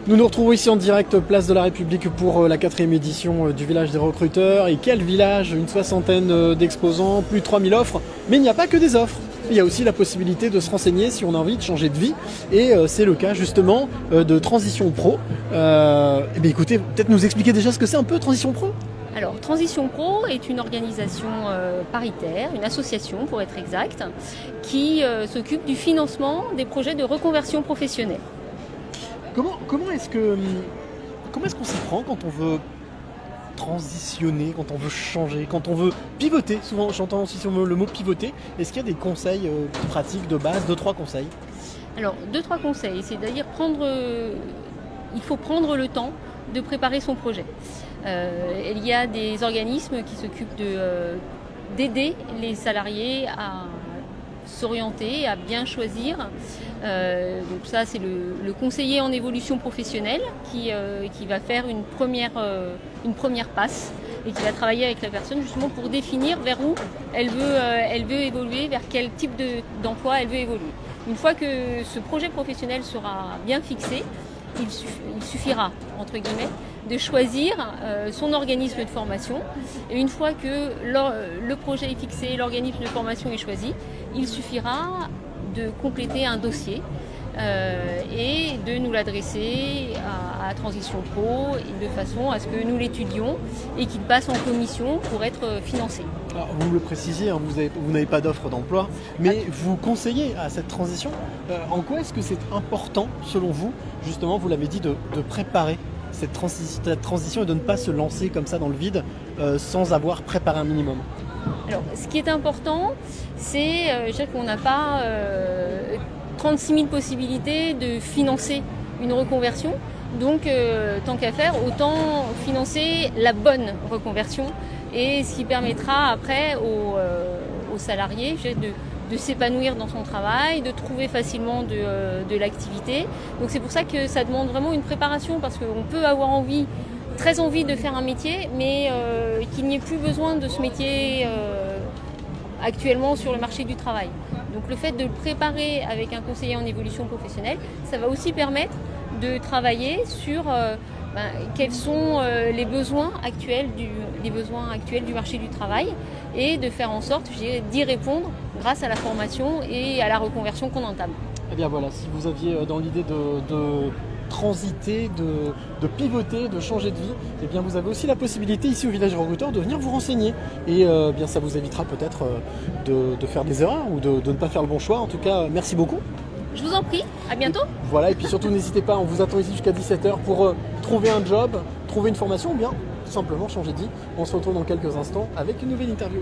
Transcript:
Nous nous retrouvons ici en direct place de la République pour la 4e édition du village des recruteurs. Et quel village, une soixantaine d'exposants, plus de 3000 offres. Mais il n'y a pas que des offres. Il y a aussi la possibilité de se renseigner si on a envie de changer de vie. Et c'est le cas justement de Transition Pro. Eh bien, écoutez, peut-être nous expliquer déjà ce que c'est un peu Transition Pro. Alors, Transition Pro est une organisation paritaire, une association pour être exact, qui s'occupe du financement des projets de reconversion professionnelle. Comment est-ce qu'on s'y prend quand on veut transitionner, quand on veut changer, quand on veut pivoter? Souvent j'entends aussi le mot pivoter. Est-ce qu'il y a des conseils pratiques de base, 2-3 conseils? Alors, 2-3 conseils, c'est-à-dire il faut prendre le temps de préparer son projet. Il y a des organismes qui s'occupent d'aider les salariés à s'orienter, à bien choisir. Donc ça, c'est le conseiller en évolution professionnelle qui va faire une première passe et qui va travailler avec la personne justement pour définir vers où elle veut évoluer, vers quel type d'emploi elle veut évoluer. Une fois que ce projet professionnel sera bien fixé, il suffira, entre guillemets, de choisir son organisme de formation. Et une fois que le projet est fixé, l'organisme de formation est choisi, il suffira de compléter un dossier et de nous l'adresser à Transition Pro de façon à ce que nous l'étudions et qu'il passe en commission pour être financé. Alors, vous le précisiez, hein, vous n'avez pas d'offre d'emploi, mais vous conseillez à cette transition. En quoi est-ce que c'est important, selon vous, justement, vous l'avez dit, de préparer cette transition et de ne pas se lancer comme ça dans le vide sans avoir préparé un minimum? Alors, ce qui est important, c'est qu'on n'a pas 36 000 possibilités de financer une reconversion. Donc, tant qu'à faire, autant financer la bonne reconversion et ce qui permettra après aux salariés de s'épanouir dans son travail, de trouver facilement de l'activité. Donc c'est pour ça que ça demande vraiment une préparation, parce qu'on peut avoir très envie de faire un métier, mais qu'il n'y ait plus besoin de ce métier actuellement sur le marché du travail. Donc le fait de le préparer avec un conseiller en évolution professionnelle, ça va aussi permettre de travailler sur quels sont les besoins actuels du marché du travail et de faire en sorte d'y répondre grâce à la formation et à la reconversion qu'on entame. Eh bien voilà, si vous aviez dans l'idée de transiter, de pivoter, de changer de vie, eh bien vous avez aussi la possibilité ici au village des recruteurs de venir vous renseigner. Et bien ça vous évitera peut-être de faire des erreurs ou de ne pas faire le bon choix. En tout cas, merci beaucoup. Je vous en prie, à bientôt. Voilà, et puis surtout n'hésitez pas, on vous attend ici jusqu'à 17 h pour trouver un job, trouver une formation ou bien tout simplement changer de vie. On se retrouve dans quelques instants avec une nouvelle interview.